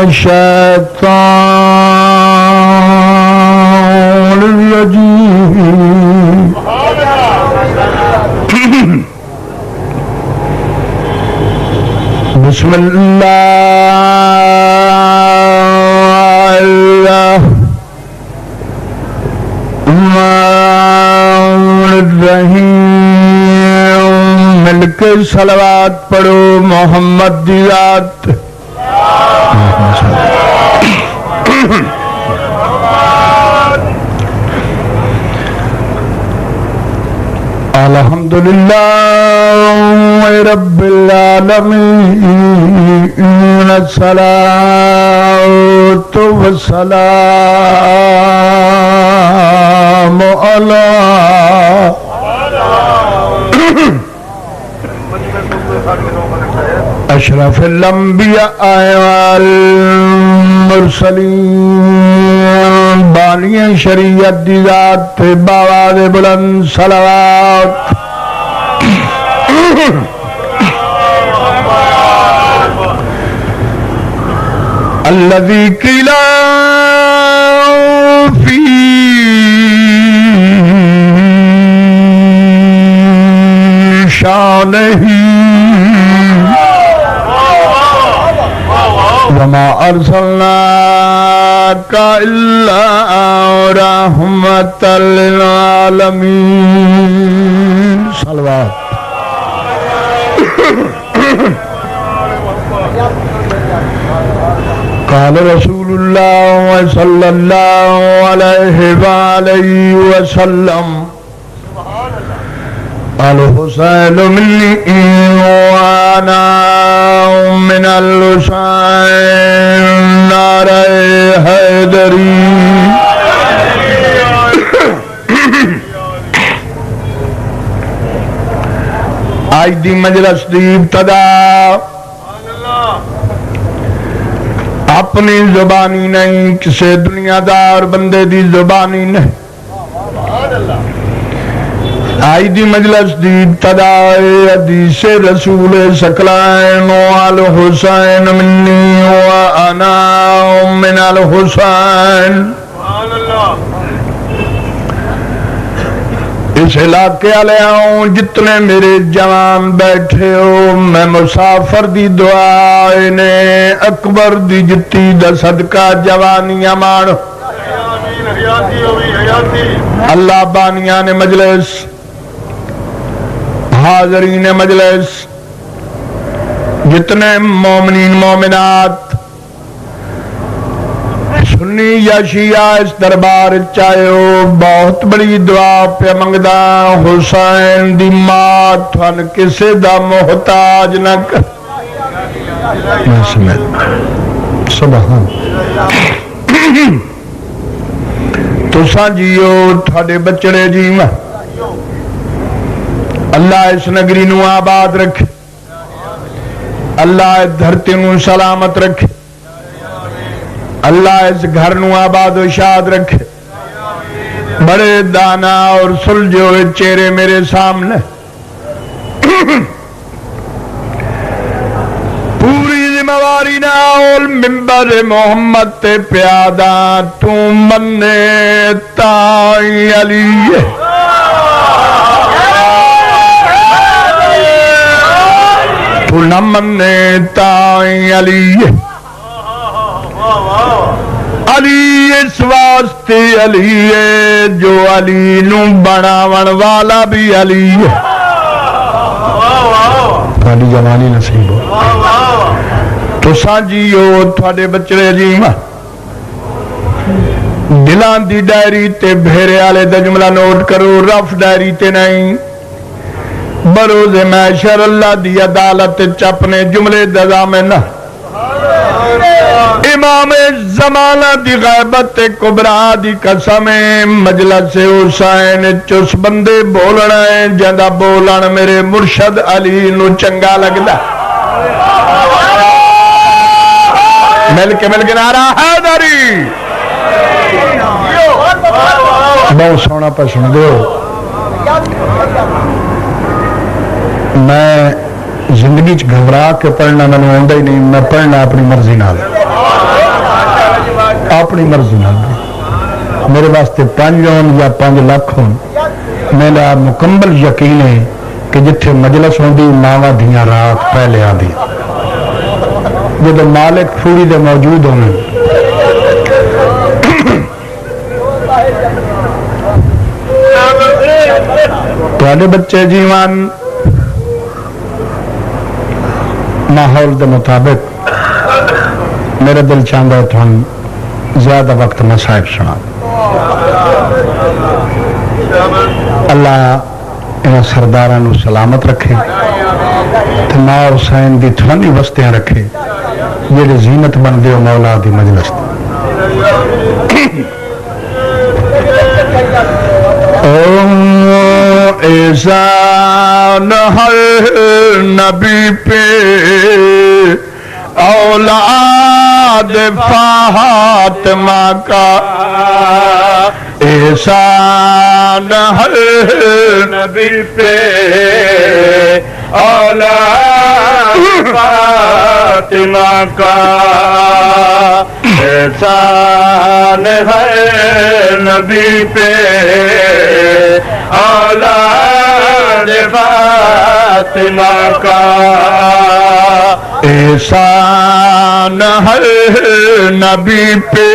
الشيطان الرجيم بسم الله الرحمن الرحيم مل کے صلوات پڑھو محمد دی ذات الحمدللہ رب العالمین الصلاۃ والسلام علی اشرف الانبیاء والمرسلین بانی شریعت دی ذات باواز بلند صلوات الذی قیل فی شانہ وما ارسلناک الا رحمۃ للعالمین صلوات قال رسول اللہ صلی اللہ علیہ وآلہ وسلم الحسین منی وانا من الحسین نعرہ حیدری آج دی مجلس دی ابتدا اپنی زبانی نہیں کسی دنیا دار بندے دی زبانی نہیں آئی دی مجلس دی ابتدا حدیث رسول ثقلین والحسین منی وانا من الحسین اس علاقے والے آؤں جتنے میرے جوان بیٹھے ہو میں مسافر دی دعا نے اکبر دی جتی دا صدقہ جوانیاں مان اللہ بانیاں نے مجلس حاضرین مجلس جتنے مومنین مومنات سنی یا شیعہ اس دربار چاہے ہو بہت بڑی دعا پہ منگدا حسین دی ماں تھن کسے دا محتاج نہ کر سبحان تساں جیو تھوڑے بچڑے جیواں اللہ اس نگری نو آباد رکھے اللہ اس دھرتی نو سلامت رکھے اللہ اس گھر نو آباد و شاد رکھے بڑے دانا اور سلجھے ہوئے چہرے میرے سامنے پوری ذمہ واری نال منبر محمد تے پیادا تو منے تائی علی تو نہ منے تائی علی علی اس واسطے علی ہے جو علی نو بناون والا بھی علی ہے تھوڑی جوانی نصیب ہو تو سانجیو تھوڑے بچڑے جیواں دلان دی ڈائری تے بھیرے والے دا جملہ نوٹ کرو رف ڈائری تے نہیں بروز محشر اللہ دی عدالت چپنے جملے دزا میں نہ امام زمانہ دی غیبت کبرا دی قسم مجلس حسین چس بندے بولنا ہے جندہ بولن میرے مرشد علی نو چنگا لگدا مل کے نعرہ حیدری بہت سونا پسند دو میں زندگی گھبرا کے پڑھنا میں آتا ہی نہیں میں پڑھنا اپنی مرضی نال اپنی مرضی نہ میرے واسطے 5 ہون یا 5 لاکھ ہون، میرا مکمل یقین ہے کہ جتھے مجلس ہوندی ماواں دیاں رات پہلے آدھی جب مالک پوری دے موجود ہونے تھوڑے بچے جیوان ماحول دے مطابق میرا دل چاہتا ہے تھوڑا زیادہ وقت میں صاحب سنا اللہ انہاں سرداراں سلامت رکھے ماں حسین دی تھوڑی بستیاں رکھے جڑے زینت بن دے مولا دی مجلس احسان ہر نبی پہ اولاد فاطمہ کا احسان ہر نبی پہ اولاد فاطمہ کا احسان ہے نبی پہ اولاد فاطمہ کا احسان ہے نبی پہ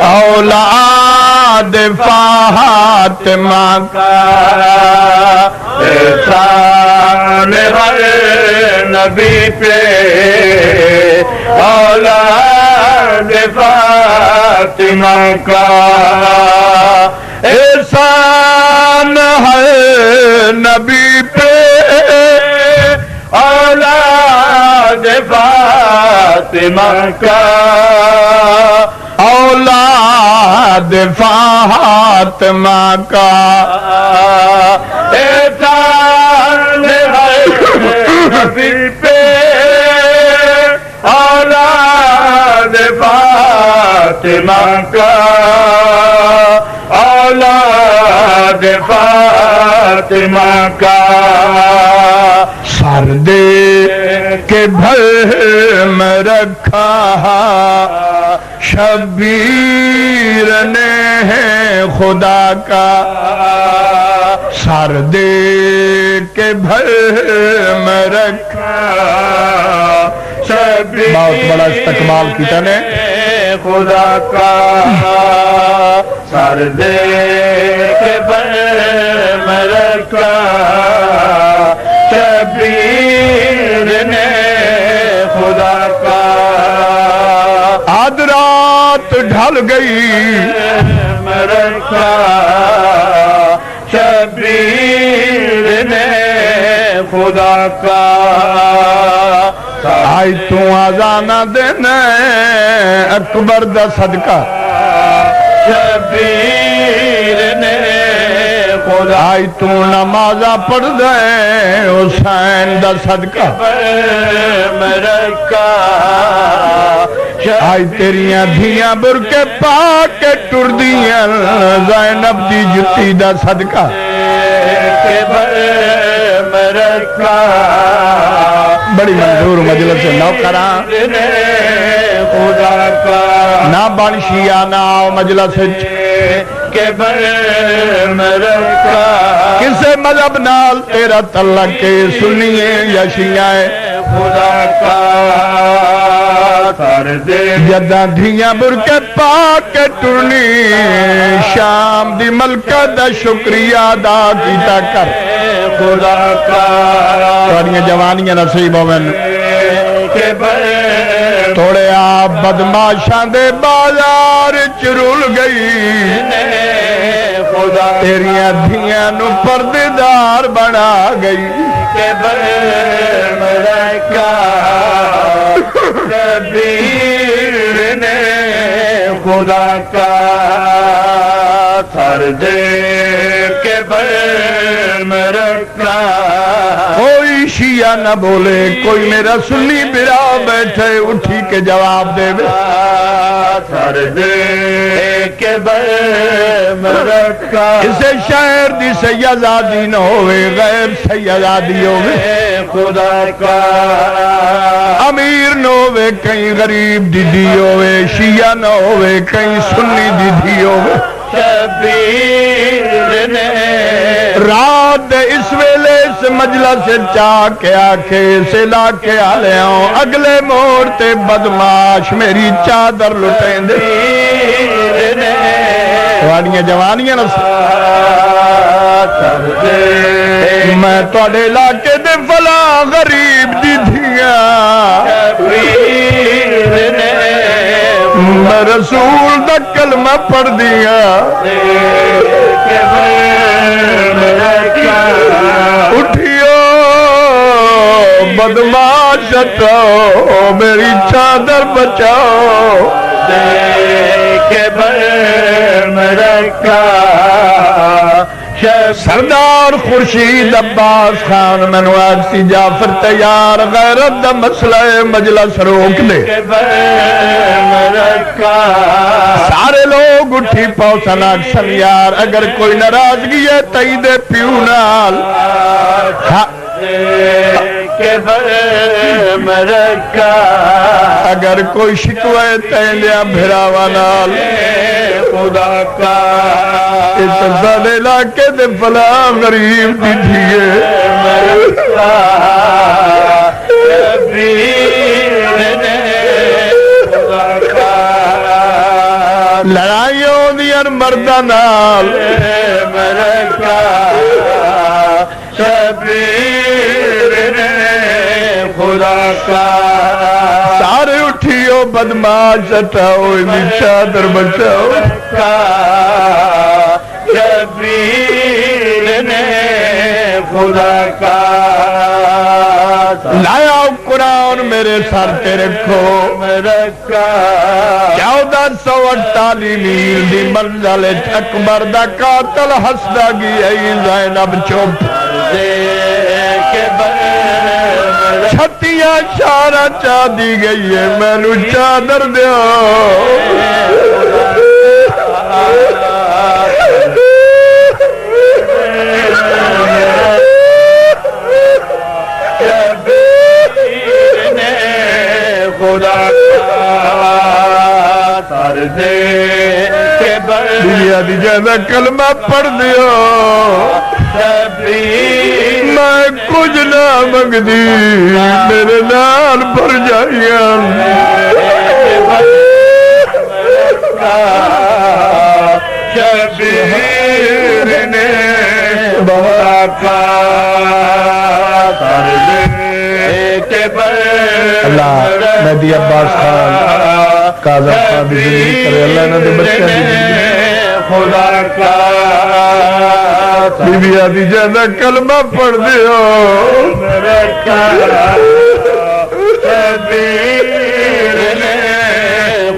اولاد فاطمہ کا احسان ہے نبی پہ اولاد فاطمہ کا احسان ہے نبی پہ اولاد فاطمہ کا اولاد فاطمہ کا احسان ہے نبی پہ اولاد فاطمہ کا اولاد فاطمہ کا سر دے کے بھر میں رکھا شبیر نے خدا کا سر دے کے بھر میں رکھا بہت بڑا استقبال کیتا نے خدا کا سر دے کے بھر میں رکھا شبیر نے خدا کا آدھ رات ڈھل گئی میں رکھا شبیر نے خدا کا آئی تو آزانہ دینا اکبر دا صدقہ شبیر نے خدا آئی تو نمازہ پڑھ دے حسین دا صدقہ میں رکھا آئی تیریاں دھیاں برکے پاک کے ٹر دیاں زینب دی جتی دا صدقہ میں رکھا بڑی منظور مجلس نوکران خدا کا نہ بن شیعہ نہ آؤ مجلس کے بر میں رکھا کسے مذہب نال تیرا تعلق کے سنیے یا شیعہ خدا کا کر دے جداں دھیاں برکے پاک کے ٹرنی شام دی ملکہ دا شکریہ ادا کیتا کر خدا کا تھوڑیاں جوانیاں نصیب ہوئن تھوڑے آپ بدماشاں دے بازار چرول گئی خدا تیریاں دھیاں نو پردیدار بنا گئی کہ ملائکہ شبیر نے خدا کا سر دے کے بر میں رکھا کوئی شیعہ نہ بولے کوئی میرا سنی برا بیٹھے اٹھی کے جواب دے اسے شہر دی سیدادی نہ ہوئے غیر سیدادی ہوئے خدا کا امیر نہ ہوئے کہیں غریب دی دی ہوئے شیعہ نہ ہوئے کہیں سنی دی دی ہوئے شبیر نے رات اس ویلے اس مجلس سے چاہ کے آکے سے لا کے آلے آؤں اگلے موڑ تے بدماش میری چادر لٹیں دے وانیاں جوانیاں میں توڑے علاقے دے فلا غریب دی دھیاں میں رسول دا کلمہ پڑھ دیا اٹھیو بدماش ہٹاؤ میری چادر بچاؤ سردار خورشید عباس خان مینو آکسی جعفر تیار غیرت دا مسئلہ مجلس روک دے سارے لوگ اٹھی پوسن آکسن یار اگر کوئی ناراضگی ہے تئی دے پیو نال اگر کوئی شکوے تیندیاں بھراوا نال خدا کا اتزال علاقے دے فلا غریب دی دھیے لڑائیوں دیار مردہ نال شبیر نے خدا کا سارے اٹھیو بدماش ہٹاؤ چادر بچاؤ شبیر نے خدا کا لایا قرآن میرے سر پہ رکھو 1448 میل دی منزل اکبر دا قاتل ہسدا گیا زینب چپ چھتیاں شارہ چاہ دی گئی ہے میں نو چادر دیو خدا سر دے دنیا دی جیسا کلمہ پڑھ دیو میں کچھ نہ منگ دی میرے نال بھر جائیاں شبیر نے بہا کا سر دے اللہ مہدی عباس خان قاضی خان دی زندگی کرے اللہ نے دے بچہ دی خدا کا بی بی آدھی جانا کلمہ پڑھ دیو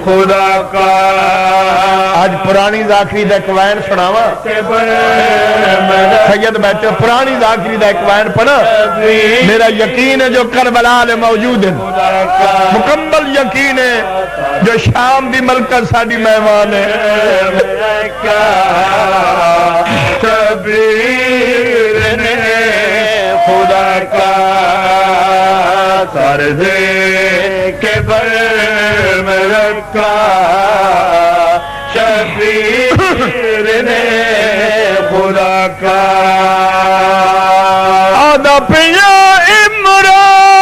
خدا کا آج پرانی ذاکری دا ایک وائن سناوا سید بیٹھے پرانی ذاکری دا ایک وائن پڑھا میرا یقین ہے جو کربلا میں موجود ہے مکمل یقین ہے جو شام دی ملکہ ساڑی مہمان ہے شبیر نے خدا کا سر دے کے بر میں رکھا شبیر نے خدا کا آدھا پیا عمران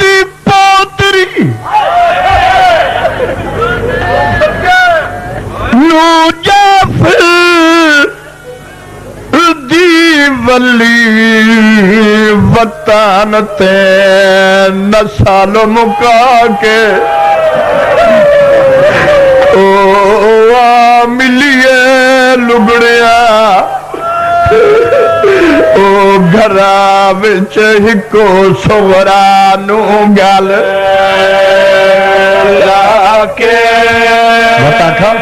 دی پاتری نو جعفر دی ولی وطن تے نسال مکا کے ملیے لگڑیا او گھرا وچ ہکو سورا نو گل لا کے بتا کھا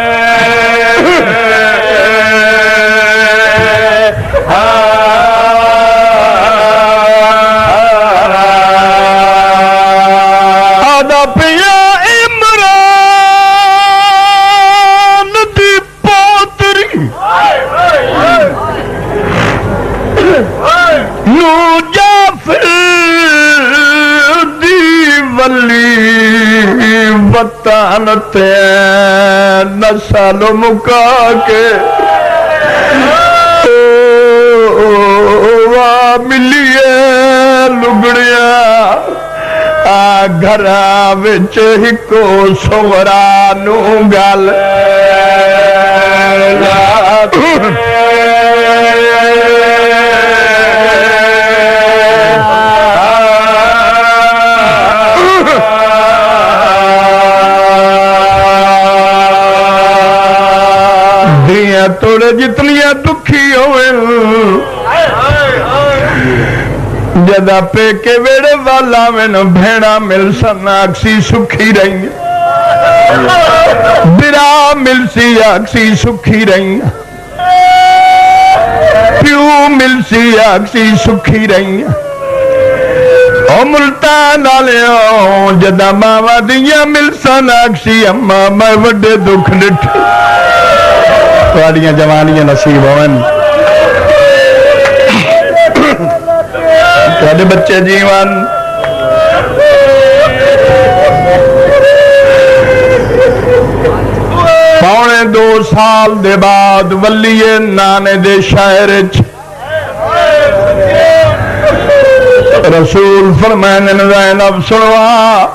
ولی وطن تے نسل مکا کے ملیے لگڑیا گھر وچ ہکو سورا نو گل دیاں توڑے جتنیاں دکھی ہوئے جدا پہ کے ویڑے والا میں نو بھیڑا مل سن اکسی سکھی رہی برا مل سی اکسی سکھی رہی پیو مل سی اکسی سکھی رہی او ملتان آلیوں جدا ماما دیا مل سن اکسی اما میں وڈے دکھ نٹھ تواڑیاں جوانیاں نصیب ہوئن تواڑے بچے جیوان پونے 2 سال دے بعد ولی نانے دے شہر رسول فرمائن زینب سنوا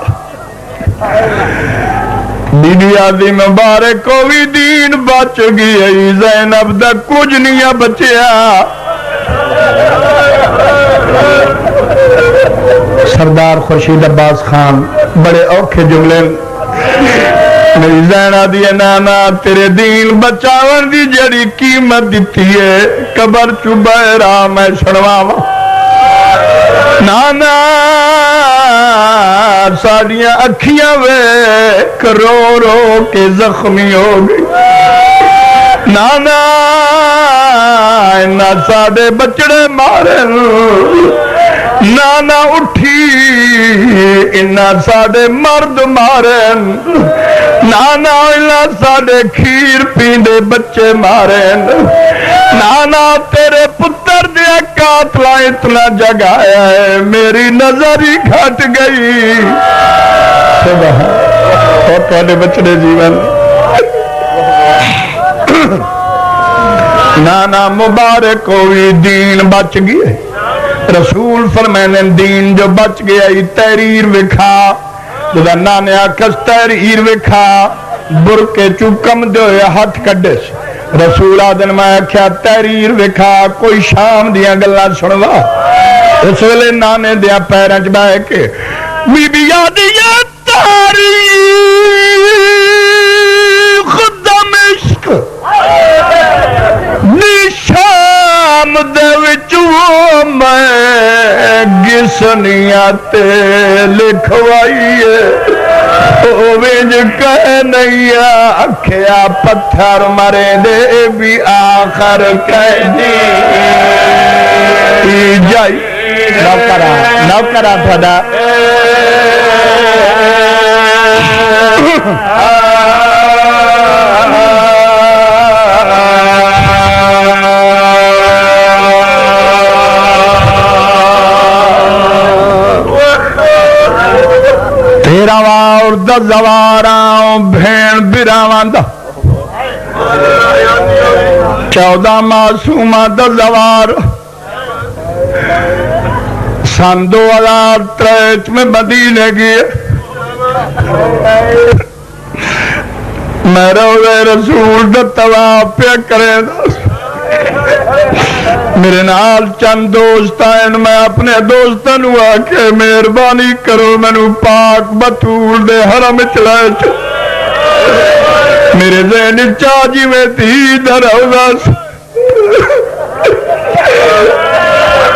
بی بی آدھی مبارک کو بھی دین بچ گئی زینب دا کچھ نہیں بچیا سردار خورشید عباس خان بڑے اوکھے جملے میری زینہ دی نانا تیرے دین بچاون دی جڑی قیمت دیتی ہے قبر چوبیرا میں سنواوا نانا ساڑیاں اکھیاں ویک رو رو کے زخمی ہو گئی نانا اینا ساڑے بچڑے مارے نانا اٹھی اینا ساڑے مرد مارے نانا اینا ساڑے کھیر پیندے بچے مارے نانا تیرے پتر دیا قاتلہ اتنا جگایا ہے میری نظر ہی گھٹ گئی اور تھوڑے بچڑے جیون نانا مبارک ہوئی دین بچ گئے رسول فرمائنے دین جو بچ گیا ہی تحریر وکھا جدا نانے آکس تحریر وکھا برکے چکم دو ہاتھ کڈے رسول آدن میں کیا تحریر وکھا کوئی شام دیا گلہ سنوا اس ویلے نانے دیا پیرنچ بائے کے بی بی یادیا تاریخ دمشق نشام دے وچو میں گسنیاں تے لکھوائیے وینج کہہ نہیں آکھیا پتھر مرے دے بھی آخر کہہ دی جائی نوکرہ تھوڑا تیرا اور دزواراں بھین براواں دا 14 معصومہ دزوار سن 2003 میں مدینے گئے میں روضہ رسول دا طواف پہ کرے دا میرے نال چند دوست آئیں میں اپنے دوستاں نو آکے مہربانی کرو مینوں پاک بطول دے حرم چلائے میرے ذہن چاجی میں تھی در روضہ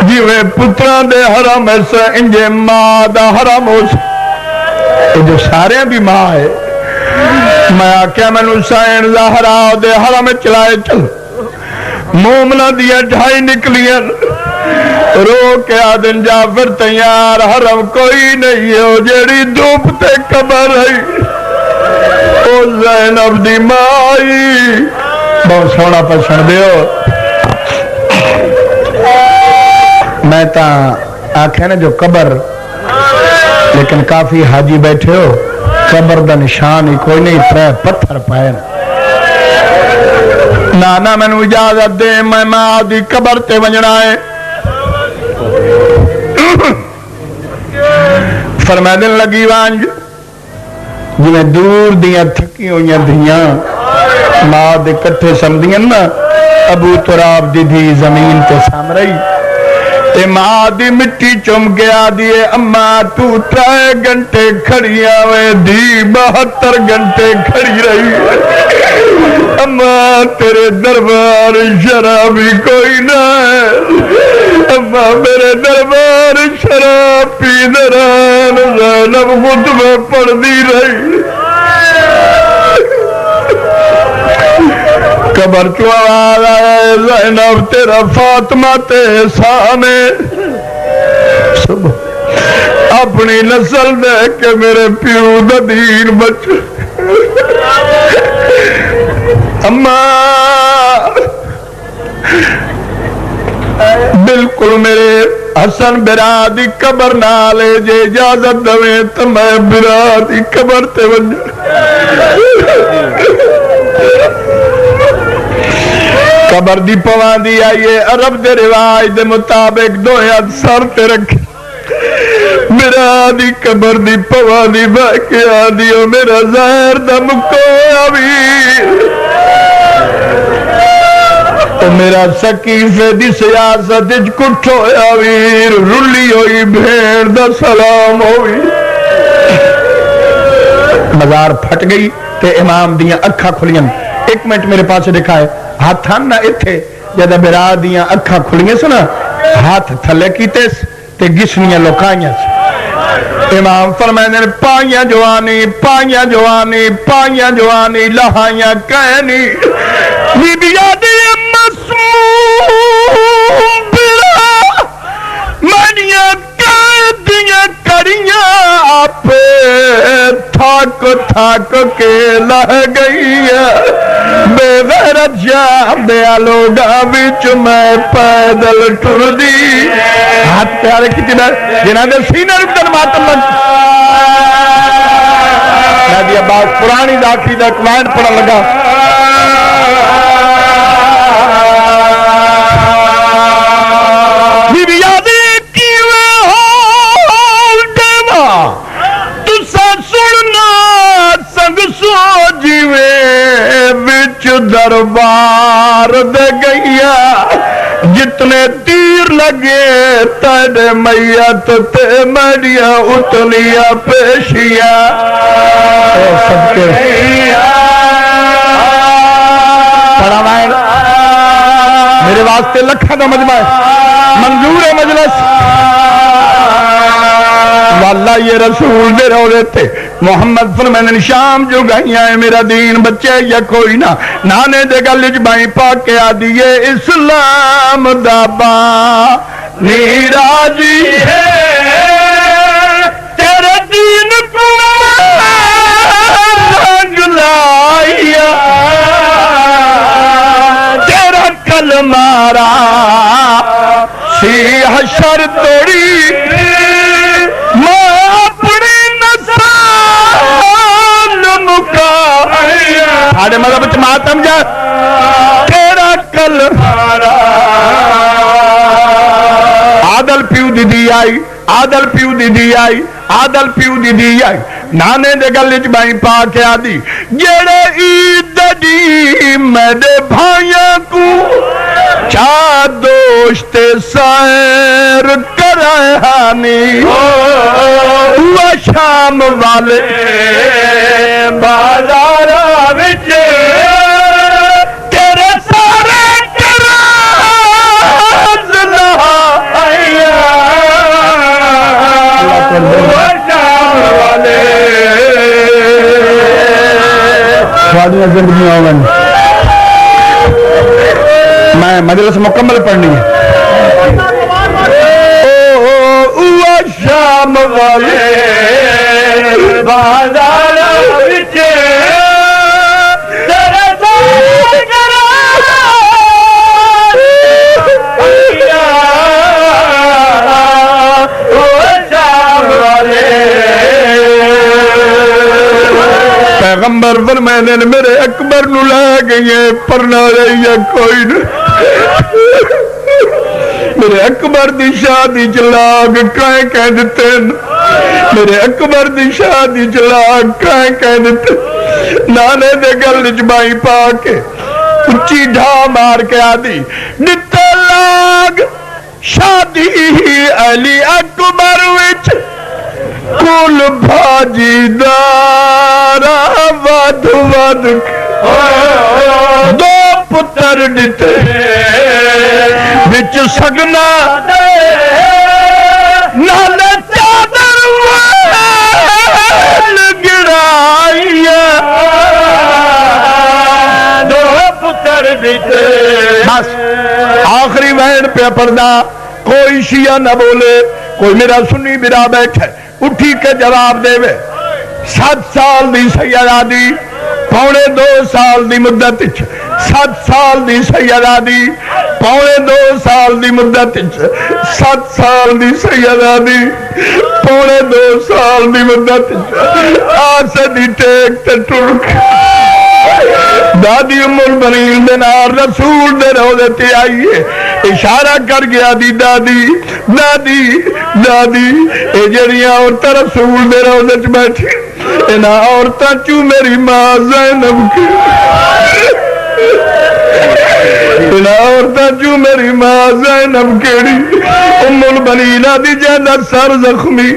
جی میں پتران دے حرم ایسا انجے ماں دا حرم ہو جو سارے بھی ماں ہے میں آکیا میں نسائن زہرا دے حرم چلائے چل مومنہ دیا ڈھائی نکلیا رو کے آدن جعفر تیار حرم کوئی نہیں ہے جیڑی دھوپ تے قبر ہے او زینب دی مائی بہت سونا پسند دیو میں تا آنکھیں نے جو قبر لیکن کافی حاجی بیٹھے ہو قبر دا نشان ہی کوئی نہیں، 3 پتھر پائے نانا مینوں اجازت دے میں ماں دی قبر تے ونجنا ہے۔ فرمائن لگی وانج جویں دور دیاں تھکی ہوئیاں دھیاں ماں دے کٹھے سمدیاں نا، ابو تراب دی دھی زمین تے سام رہی تے ماں دی مٹی چم گیا دیے اماں تو 3 گھنٹے کھڑی آوے دی 72 گھنٹے کھڑی رہی اماں تیرے دربار شرابی کوئی نہ ہے، اماں میرے دربار شراب پی دران زینب خطبہ پڑھ دی رہی۔ قبر چو آواز آئے زینب تیرا فاطمہ تے سامنے اپنی نسل دیکھ کے میرے پیو دا دین بچ اماں بالکل میرے حسن برا دی قبر نالے جے اجازت دویں تو میں برا دی قبر تے ونجا۔ قبر دی پوان دی آئیے عرب دے رواج دے مطابق 2 ہاتھ سر تے رکھے میرا دی قبر دی پوان دی باقی آدیو میرا زہر دا مکویا ویر تو میرا سکیفے دی سیاست اج کٹھویا ویر رلی ہوئی بھیڑ دا سلام ہوئی۔ مزار پھٹ گئی تے امام دیاں اکھا کھلیاں، 1 منٹ میرے پاس دکھائے ہاتھان نہ اتھے جدہ برا دیاں اکھا کھلیاں سنا ہاتھ تھلے کیتے تے گسنیاں لوکائیاں سے امام فرمائنے پائیاں جوانی پائیاں جوانی پائیاں جوانی لہائیاں کہنی بی بی آدھی مسموم برا منیاں قیدیاں کریاں آپ تھاک تھاک کے لہ گئی بے غیرت شام دیا لوگا بچ میں پیدل ٹر دی ہاتھ پیارے کی تینا جنہ دے سینہ رکھتن ماتم لگ نادی عباس پرانی داخلی دا کلائنٹ پڑھا لگا بی بی یادی کیوے ہول دیوا تسا سننا سنگ سو جیوے بچ دربار دے گئیا جتنے تیر لگے تیرے میت تے میڈیا اتنیا پیشیا سب کے پڑھا مائن میرے واسطے لکھا دا مجمع منظور مجلس واللہ یہ رسول دے روزے تھے محمد فرمائن شام جو گئیاں ہے میرا دین بچے یا کوئی نہ نانے دے گا لجبائیں پاک کے آدھیے اسلام دابا نیراجی ہے تیرے دین کو رنگ لائیا تیرا کلمارا سی حشر توڑی میں اپنی نسان مکایا آڑے مذہب ماتم جا تیرا کلمارا عادل پیو دی دی آئی عادل پیو دی دی آئی عادل پیو دی دی آئی نانے دے گلچ بائیں پاک آدھی جیڑے عید دی میرے بھائیاں کو چا دوشت سیر کرائے ہانی وہ شام والے بازارہ وچے تیرے سارے کراز لہائیا وہ شام والے سوادیاں زندگی آوان میں مجلس مکمل پڑھنی ہے او شام والے بازار وچے تیرے سارے کراز او شام والے پیغمبر فرمانے میرے اکبر نو لے گئی پرنا رہی ہے کوئی نہیں میرے اکبر دی شادی چلاگ کائیں کہہ دیتے میرے اکبر دی شادی چلاگ کائیں کہہ دیتے نانے دے گل جبائی پا کے اچھی ڈھا مار کے آدھی نتے لاگ شادی علی اکبر وچ کل بھاجی دارا ود ود دو پتر ڈتے بچ سگنا نالے چادر وال گرائی دو پتر ڈتے بس آخری وین پہ پردہ کوئی شیعہ نہ بولے کوئی میرا سنی برا بیٹھے اٹھی کے جواب دے وے 7 سال دی سیدہ دی 2.25 سال دی مدت 7 سال دی سیدہ دی 2.25 سال دی مدت 7 سال دی سیدہ دی 2.25 سال دی مدت آسے دی ٹیک تے ٹرک دادی ام البنین دے نال رسول دے روضے تے آئیے اشارہ کر گیا دی دادی دادی دادی اے جڑیاں عورتاں رسول دے روضے چ بیٹھی انہاں عورتاں چوں میری ماں زینب کی انہاں عورتاں چوں میری ماں زینب کیڑی ام البنین دی جاندا سر زخمی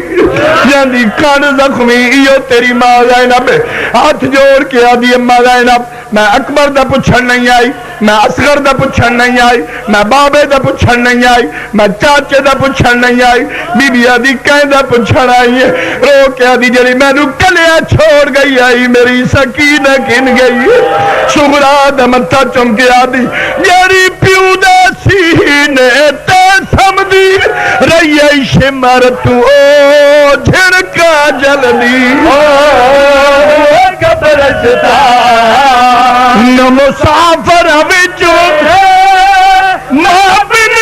جاندی کان زخمی ایو تیری ماں زینب ہاتھ جوڑ کے آدھی اماں زینب میں اکبر دا پچھڑ نہیں آئی میں اصغر دا پچھڑ نہیں آئی میں بابے دا پچھڑ نہیں آئی میں چاچے دا پچھڑ نہیں آئی بی بی آدھی کہیں دا پچھڑ آئی ہے رو کے آدھی جڑی میں نو کلیا چھوڑ گئی آئی میری سکینہ کن گئی ہے شغرا دا متھا چم کے آدھی جڑی پیو دا سینے تے سمدی رہی ہے شمر تو او جھڑکا جلدی قبرستان نہ مسافر وچو محبن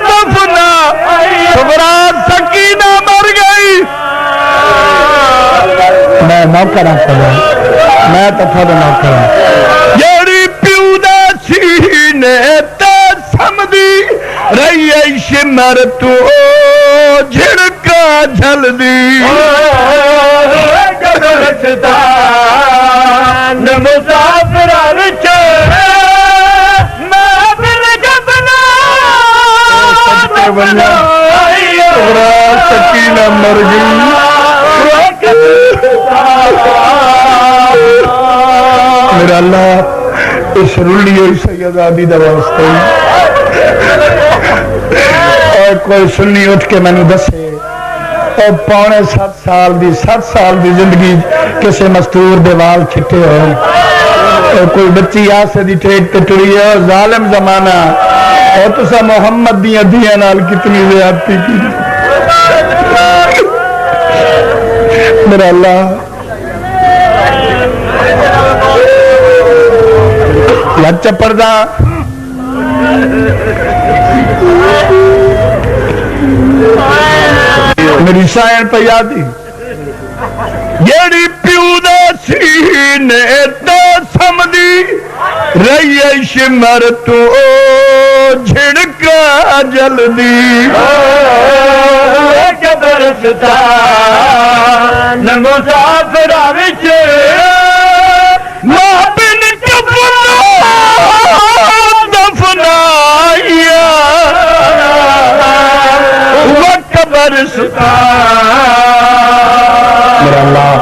دفنا صبرا سکینہ مر گئی میں نوکرہ کرا میں تو پھر نوکرہ جیڑی پیو دا سینے تے سمدی رہی ہے شمر تو جھڑکا جلدی مسافر سکینہ مر گئی میرا اللہ اس رلی ہوئی سیدہ دی دواستے اور کوئی سنی اٹھ کے میں نے دسے اور 7.5 سال دی 7 سال دی زندگی کسے مستور دے وال چھٹے ہوئے اور کوئی بچی آسے دی ٹیک تے ٹری ہے ظالم زمانہ اور تسا محمد دی ادھیاں نال کتنی زیادتی کی میرا اللہ لچ پردہ میری سائن پہ یادی جیڑی پیو دا سینے تے سمدی رہی ہے شمر تو جھڑکا جلدی قبرستان مسافر وچ محبن دفنایا میرا اللہ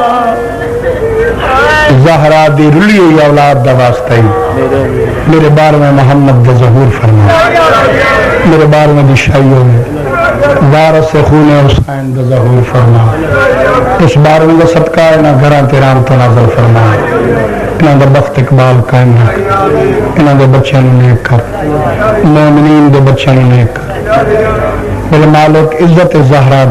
زہرا دی رلی ہوئی اولاد دا واسطہ ہی میرے بار میں محمد دا ظہور فرما میرے بار میں دشائیوں میں وارث خون حسین دا ظہور فرما اس بار میں دا صدقہ انہاں گھراں تیرام تو نازل فرما انہاں دا بخت اقبال قائم رکھ انہاں دے بچیاں نوں نیک کر مومنین دے بچیاں نوں نیک کر میرے مالک عزت زہرا